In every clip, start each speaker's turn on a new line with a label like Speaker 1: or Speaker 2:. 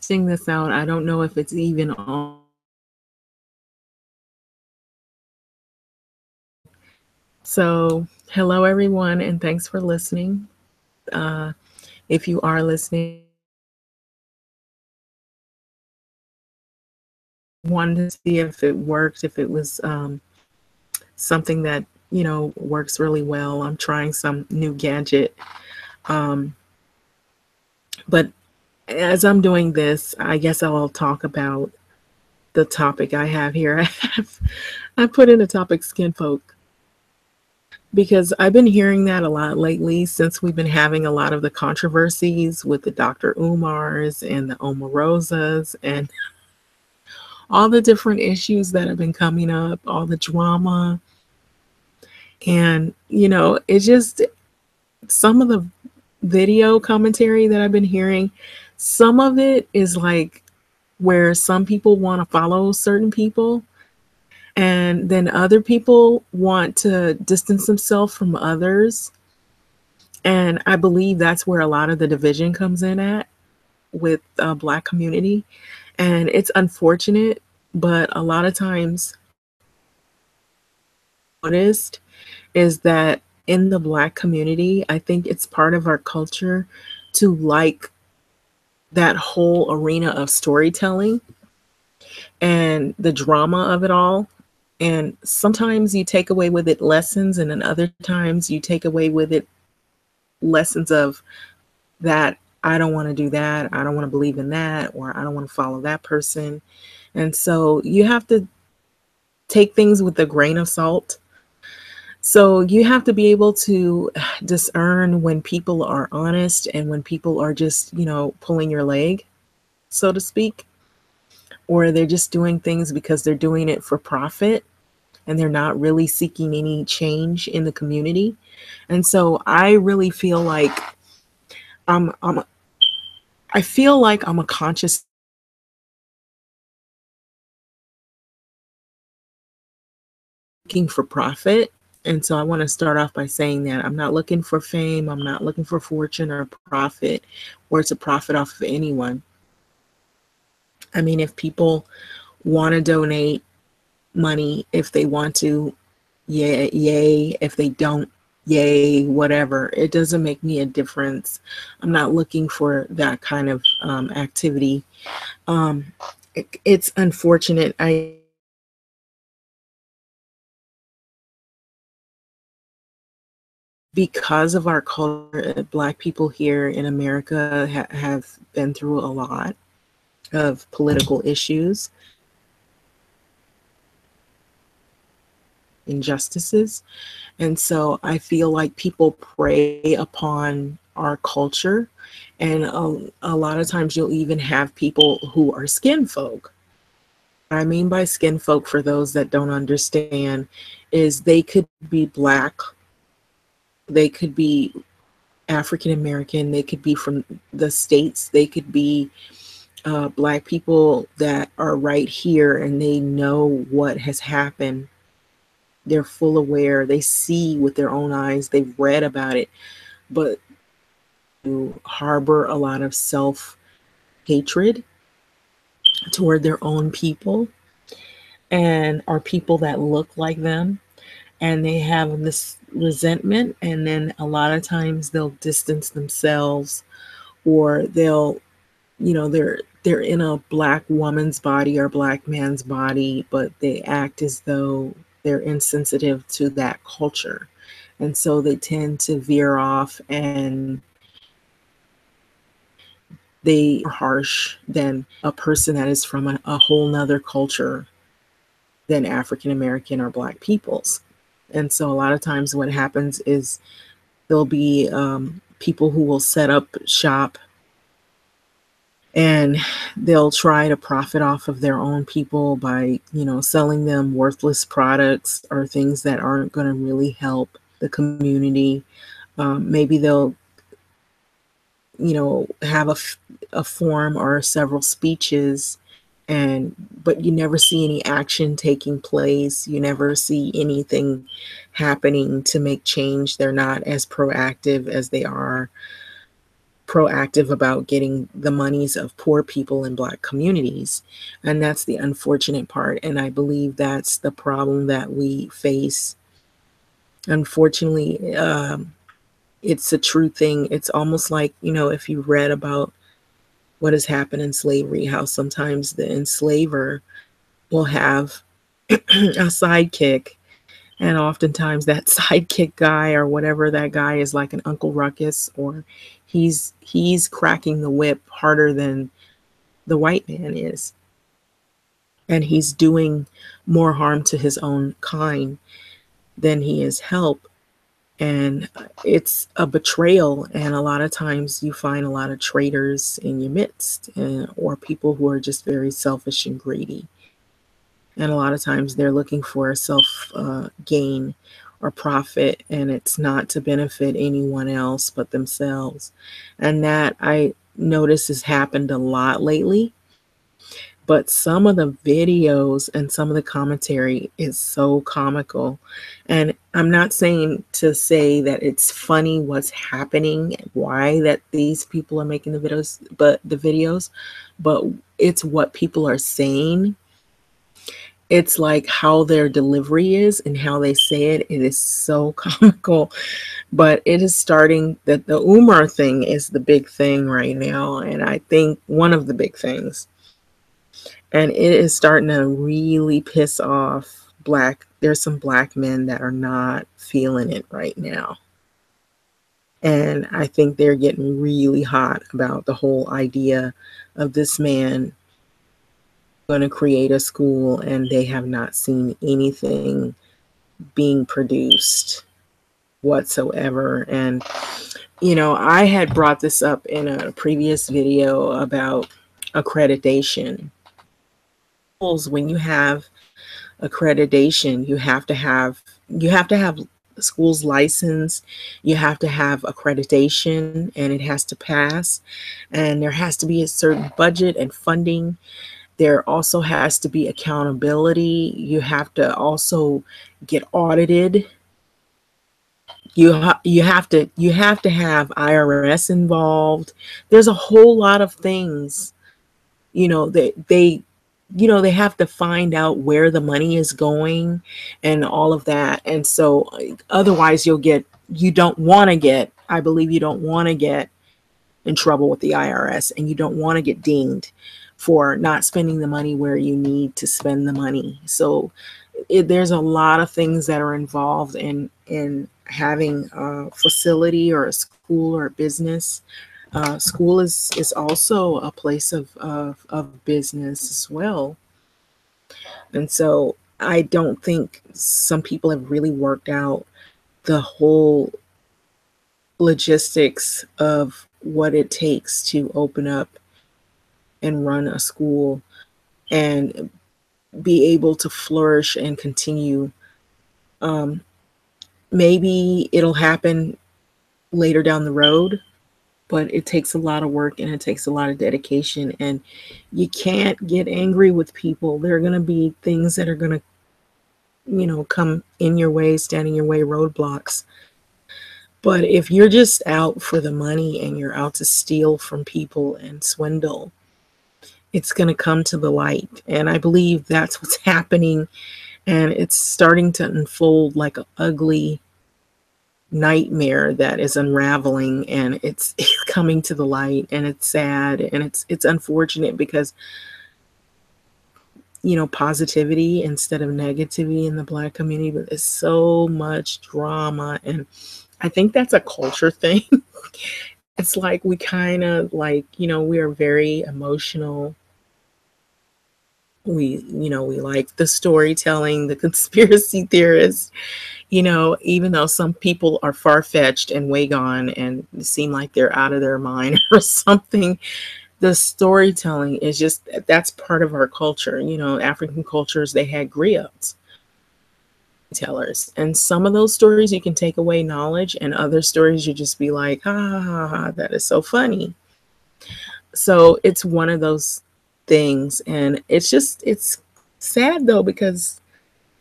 Speaker 1: Sing this out. I don't know if it's even on. So, hello everyone, and thanks for listening. Uh, if you are listening, wanted to see if it worked, if it was something that works really well. I'm trying some new gadget, um, but as I'm doing this, I guess I'll talk about the topic I have here. I put in the topic skin folk because I've been hearing that a lot lately since we've been having a lot of the controversies with the Dr. Umars and the Omarosas and all the different issues that have been coming up, all the drama. And, it's just some of the video commentary that I've been hearing, some of it is like where some people want to follow certain people, and then other people want to distance themselves from others. And I believe that's where a lot of the division comes in at with Black community. And it's unfortunate, but a lot of times noticed is that in the Black community, I think it's part of our culture to like that whole arena of storytelling and the drama of it all. And sometimes you take away with it lessons, and then other times you take away with it lessons of that I don't want to do that, I don't want to believe in that, or I don't want to follow that person. And so you have to take things with a grain of salt. So you have to be able to discern when people are honest and when people are just, pulling your leg, so to speak, or they're just doing things because they're doing it for profit and they're not really seeking any change in the community. And so I really feel like I'm, I'm I feel like I'm a conscious looking for profit. And so I want to start off by saying that I'm not looking for fame, I'm not looking for fortune or profit or to profit off of anyone. I mean, if people want to donate money, if they want to, yay, yay. If they don't, yay, whatever. It doesn't make me a difference. I'm not looking for that kind of activity. It's unfortunate. Because of our culture, Black people here in America have been through a lot of political issues, injustices. And so I feel like people prey upon our culture. And a lot of times you'll even have people who are skin folk. What I mean by skin folk, for those that don't understand, is they could be Black, they could be African American, they could be from the States, they could be Black people that are right here and they know what has happened. They're full aware, they see with their own eyes, they've read about it, but to harbor a lot of self hatred toward their own people and are people that look like them, and they have this resentment, and then a lot of times they'll distance themselves, or they'll, they're in a Black woman's body or Black man's body, but they act as though they're insensitive to that culture, and so they tend to veer off, and they are harsh than a person that is from a whole nother culture than African American or Black peoples. And so a lot of times what happens is there'll be people who will set up shop and they'll try to profit off of their own people by, selling them worthless products or things that aren't going to really help the community. Maybe they'll, have a form or several speeches, but you never see any action taking place. You never see anything happening to make change. They're not as proactive as they are proactive about getting the monies of poor people in Black communities. And that's the unfortunate part. And I believe that's the problem that we face. Unfortunately, it's a true thing. It's almost like, if you read about what has happened in slavery, how sometimes the enslaver will have a sidekick. And oftentimes that sidekick guy or whatever that guy is like an Uncle Ruckus, or he's cracking the whip harder than the white man is. And he's doing more harm to his own kind than he is help. And it's a betrayal. And a lot of times you find a lot of traitors in your midst, or people who are just very selfish and greedy. And a lot of times they're looking for self gain or profit, and it's not to benefit anyone else but themselves. And that I notice has happened a lot lately. But some of the videos and some of the commentary is so comical. And I'm not saying to say that it's funny what's happening, why that these people are making the videos, but it's what people are saying. It's like how their delivery is and how they say it. It is so comical. But it is starting that the Umar thing is the big thing right now. And I think one of the big things. And it is starting to really piss off there's some Black men that are not feeling it right now. And I think they're getting really hot about the whole idea of this man going to create a school, and they have not seen anything being produced whatsoever. And I had brought this up in a previous video about accreditation. When you have accreditation, you have to have the school's license, you have to have accreditation, and it has to pass, and there has to be a certain budget and funding. There also has to be accountability. You have to also get audited. You have to have IRS involved. There's a whole lot of things. They have to find out where the money is going and all of that. And so otherwise you don't want to get, I believe you don't want to get in trouble with the IRS, and you don't want to get dinged for not spending the money where you need to spend the money. So there's a lot of things that are involved in having a facility or a school or a business. School is also a place of business as well. And so I don't think some people have really worked out the whole logistics of what it takes to open up and run a school and be able to flourish and continue. Um, Maybe it'll happen later down the road, but it takes a lot of work and it takes a lot of dedication. And you can't get angry with people. There are going to be things that are going to, come in your way, stand in your way, roadblocks. But if you're just out for the money and you're out to steal from people and swindle, it's going to come to the light. And I believe that's what's happening. And it's starting to unfold like an ugly nightmare that is unraveling, and it's coming to the light, and it's sad, and it's unfortunate because positivity instead of negativity in the Black community, but there's so much drama. And I think that's a culture thing. It's like we kind of like, we are very emotional. We like the storytelling, the conspiracy theorists, even though some people are far-fetched and way gone and seem like they're out of their mind or something. The storytelling is just, that's part of our culture. African cultures, they had griots tellers, and some of those stories you can take away knowledge, and other stories you just be like, ha ha ha, ha, that is so funny. So it's one of those things, and it's sad though, because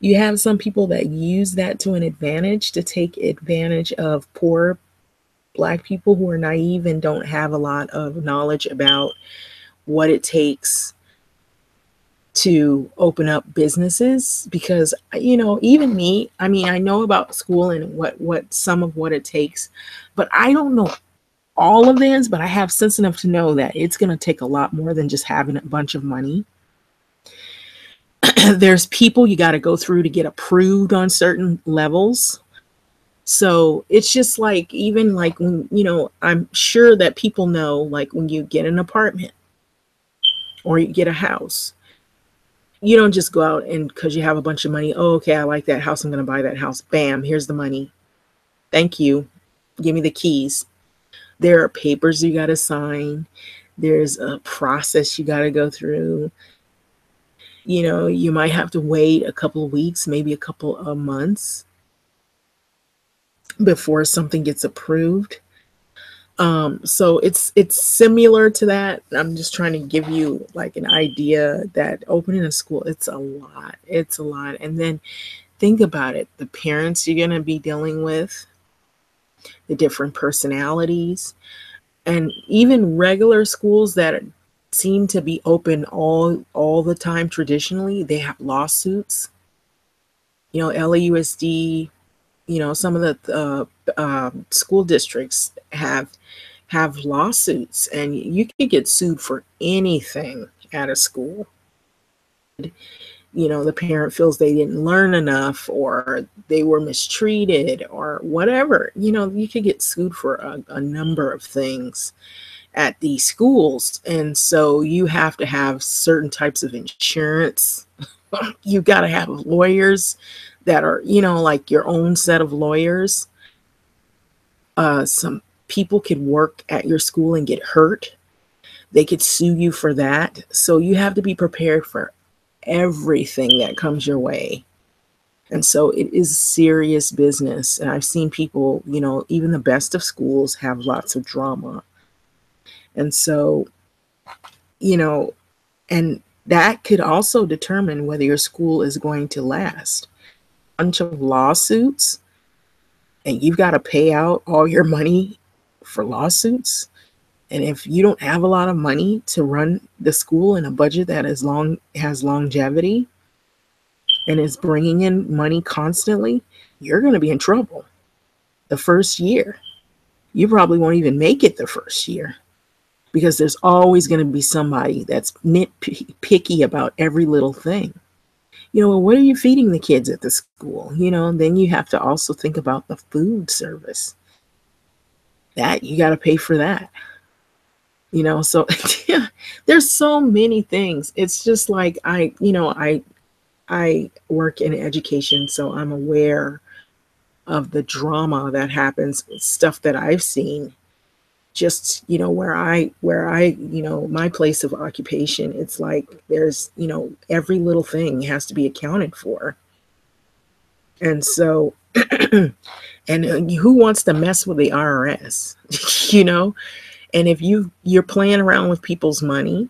Speaker 1: you have some people that use that to an advantage, to take advantage of poor Black people who are naive and don't have a lot of knowledge about what it takes to open up businesses. Because even me, I mean, I know about school and what some of what it takes, but I don't know all of this. But I have sense enough to know that it's going to take a lot more than just having a bunch of money. There's people you got to go through to get approved on certain levels. So it's just like, even like when, I'm sure that people know, like when you get an apartment or you get a house, you don't just go out and because you have a bunch of money, oh, okay, I like that house, I'm going to buy that house. Bam, here's the money. Thank you. Give me the keys. There are papers you got to sign. There's a process you got to go through. You might have to wait a couple of weeks, maybe a couple of months before something gets approved. So it's similar to that. I'm just trying to give you like an idea that opening a school, it's a lot. It's a lot. And then think about it. The parents you're going to be dealing with, the different personalities, and even regular schools that seem to be open all the time traditionally, they have lawsuits. LAUSD, some of the school districts have lawsuits, and you could get sued for anything at a school. The parent feels they didn't learn enough, or they were mistreated, or whatever. You could get sued for a number of things at these schools. And so you have to have certain types of insurance. You got to have lawyers that are, like your own set of lawyers. Some people could work at your school and get hurt. They could sue you for that. So you have to be prepared for everything that comes your way. And so it is serious business. And I've seen people, even the best of schools have lots of drama. And so, and that could also determine whether your school is going to last. A bunch of lawsuits, and you've got to pay out all your money for lawsuits. And if you don't have a lot of money to run the school in a budget that has longevity and is bringing in money constantly, you're going to be in trouble the first year. You probably won't even make it the first year, because there's always going to be somebody that's nitpicky about every little thing. What are you feeding the kids at the school? Then you have to also think about the food service. That you got to pay for that. So yeah, there's so many things. It's just like I work in education, so I'm aware of the drama that happens, stuff that I've seen. Just where I my place of occupation, it's like there's every little thing has to be accounted for. And so and who wants to mess with the IRS? And if you're playing around with people's money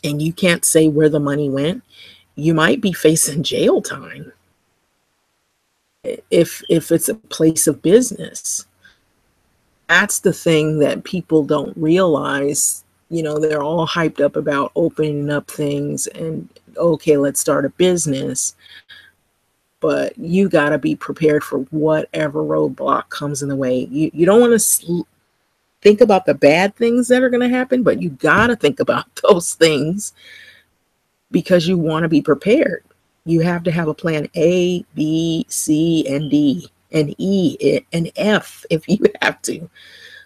Speaker 1: and you can't say where the money went, you might be facing jail time if it's a place of business. That's the thing that people don't realize. They're all hyped up about opening up things and, okay, let's start a business. But you got to be prepared for whatever roadblock comes in the way. You don't want to think about the bad things that are going to happen, but you got to think about those things because you want to be prepared. You have to have a plan A, B, C, and D, and E, and F if you have to.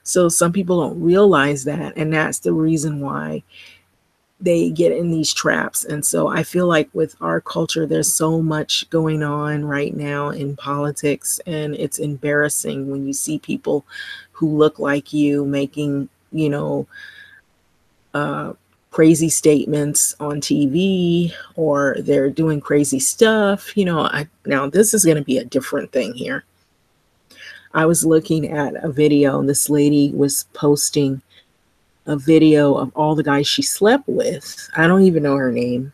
Speaker 1: So some people don't realize that, and that's the reason why they get in these traps. And so I feel like with our culture, there's so much going on right now in politics, and it's embarrassing when you see people who look like you making, crazy statements on TV, or they're doing crazy stuff. Now this is going to be a different thing here. I was looking at a video, and this lady was posting a video of all the guys she slept with. I don't even know her name.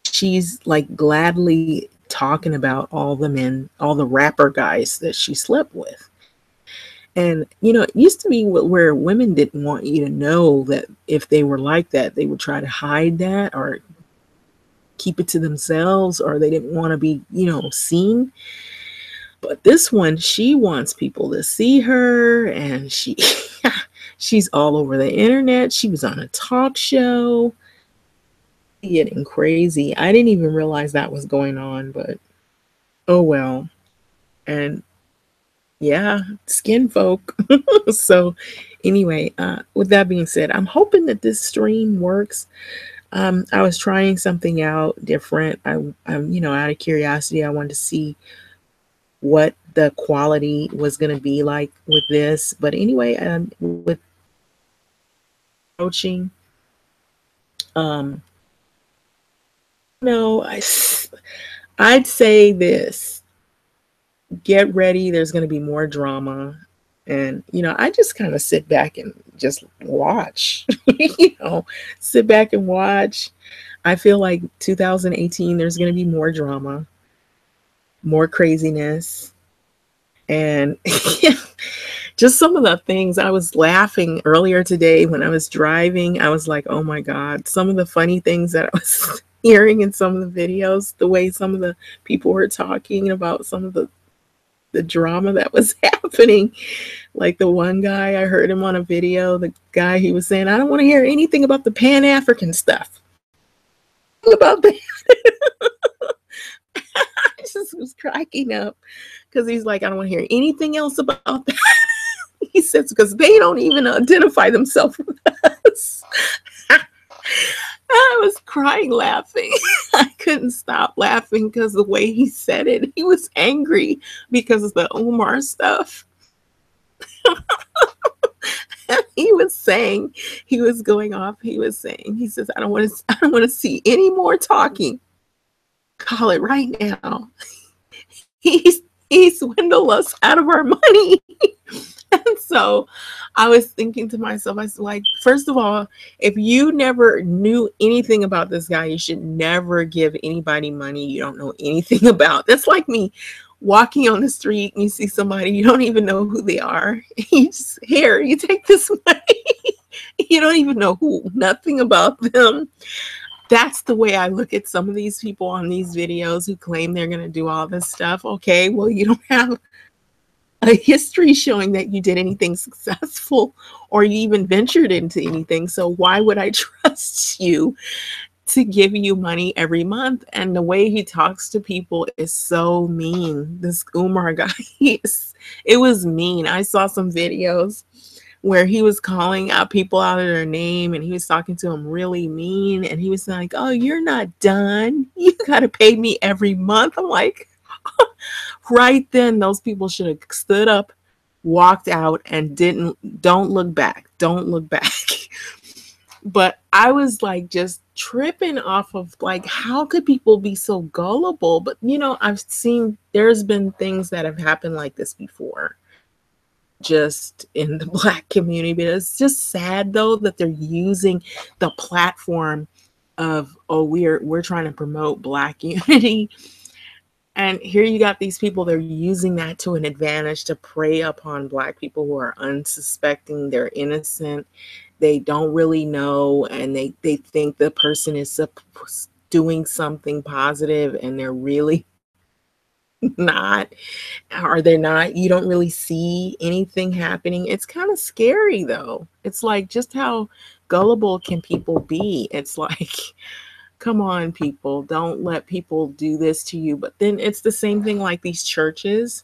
Speaker 1: She's like gladly talking about all the men, all the rapper guys that she slept with. And, it used to be where women didn't want you to know that if they were like that, they would try to hide that or keep it to themselves, or they didn't want to be, seen. But this one, she wants people to see her, and she's all over the internet. She was on a talk show, getting crazy. I didn't even realize that was going on, but oh well. And yeah, skin folk. So anyway, with that being said, I'm hoping that this stream works. I was trying something out different. I'm, out of curiosity, I wanted to see what the quality was going to be like with this. But anyway, with coaching, um, no, I'd say this: get ready. There's going to be more drama, and I just kind of sit back and just watch. Sit back and watch. I feel like 2018, there's going to be more drama, more craziness, and just some of the things. I was laughing earlier today when I was driving. I was like, oh my God, some of the funny things that I was hearing in some of the videos, the way some of the people were talking about some of the drama that was happening. Like the one guy, I heard him on a video, the guy, he was saying, I don't want to hear anything about the Pan-African stuff. About that. I just was cracking up because he's like, I don't want to hear anything else about that. He says, because they don't even identify themselves with us. I was crying laughing. I couldn't stop laughing because the way he said it, he was angry because of the Umar stuff. He was saying, he was going off. He was saying, he says, I don't want to see any more talking. Call it right now. He swindled us out of our money. And so I was thinking to myself, I was like, first of all, if you never knew anything about this guy, you should never give anybody money you don't know anything about. That's like me walking on the street and you see somebody, you don't even know who they are. You just, here, you take this money. You don't even know nothing about them. That's the way I look at some of these people on these videos who claim they're going to do all this stuff. Okay, well, you don't have a history showing that you did anything successful or you even ventured into anything. So why would I trust you to give you money every month? And the way he talks to people is so mean. This Umar guy, it was mean. I saw some videos where he was calling out people out of their name and he was talking to them really mean. And he was like, oh, you're not done. You got to pay me every month. I'm like, right then, those people should have stood up, walked out, and don't look back. Don't look back. But I was like just tripping off of like, how could people be so gullible? But, I've seen there's been things that have happened like this before, just in the Black community. But it's just sad, though, that they're using the platform of, oh, we're trying to promote Black unity. And here you got these people, they're using that to an advantage to prey upon Black people who are unsuspecting, they're innocent, they don't really know, and they think the person is doing something positive and they're really not, or they're not. You don't really see anything happening. It's kind of scary, though. It's like, just how gullible can people be? It's like, come on, people, don't let people do this to you. But then it's the same thing like these churches,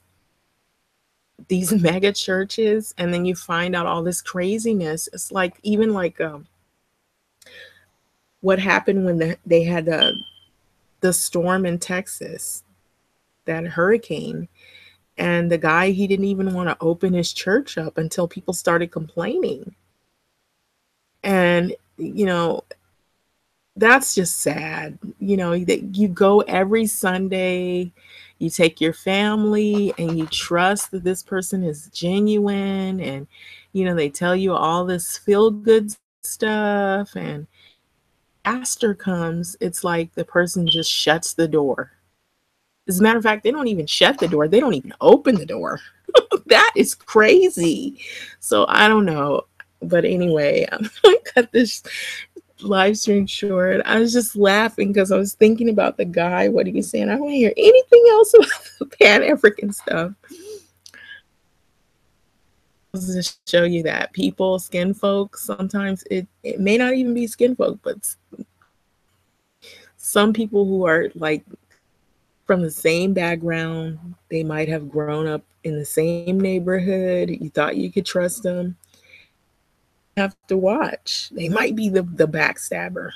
Speaker 1: these mega churches, and then you find out all this craziness. It's like, even like what happened when they had the storm in Texas, that hurricane, and the guy, he didn't even want to open his church up until people started complaining. And, that's just sad. That you go every Sunday, you take your family and you trust that this person is genuine, and they tell you all this feel good stuff, and after comes, it's like the person just shuts the door. As a matter of fact, they don't even shut the door, they don't even open the door. That is crazy. So I don't know. But anyway, I'm gonna cut this live stream short. I was just laughing because I was thinking about the guy, what he was saying. I don't want to hear anything else about the Pan African stuff. To show you that people, skin folk, sometimes it may not even be skin folk, but some people who are like from the same background, they might have grown up in the same neighborhood. You thought you could trust them. You have to watch. They might be the backstabber.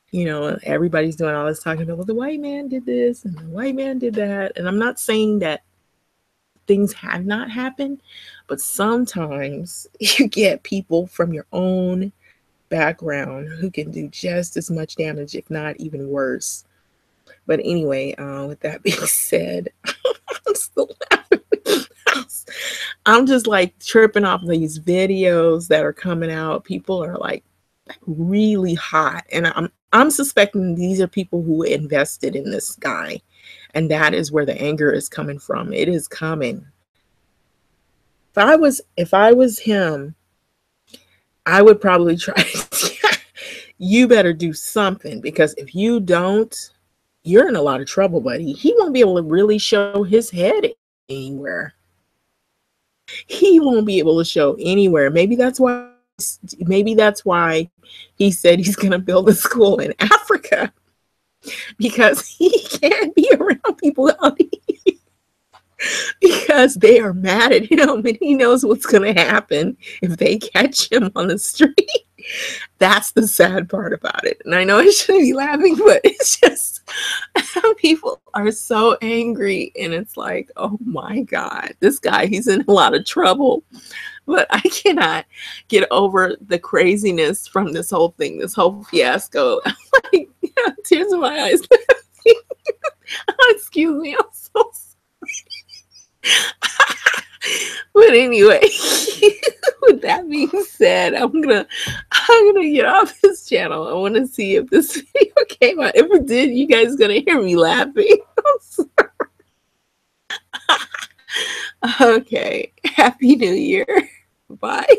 Speaker 1: You know, everybody's doing all this talking about, well, the white man did this and the white man did that. And I'm not saying that things have not happened, but sometimes you get people from your own background who can do just as much damage, if not even worse. But anyway, with that being said, I'm still laughing. I'm just like tripping off these videos that are coming out. People are like really hot, and I'm suspecting these are people who invested in this guy, and that is where the anger is coming from. It is coming. If I was him, I would probably try. You better do something, because if you don't, you're in a lot of trouble, buddy. He won't be able to really show his head anywhere. He won't be able to show anywhere. Maybe that's why. Maybe that's why he said he's going to build a school in Africa, because he can't be around people because they are mad at him, and he knows what's going to happen if they catch him on the street. That's the sad part about it. And I know I shouldn't be laughing, but it's just people are so angry, and it's like, oh my God, this guy, he's in a lot of trouble. But I cannot get over the craziness from this whole thing, this whole fiasco. I'm like, tears in my eyes. Excuse me, I'm so but anyway, with that being said, I'm gonna get off this channel. I want to see if this video came out. If it did, you guys are gonna hear me laughing. Okay, Happy New Year. Bye.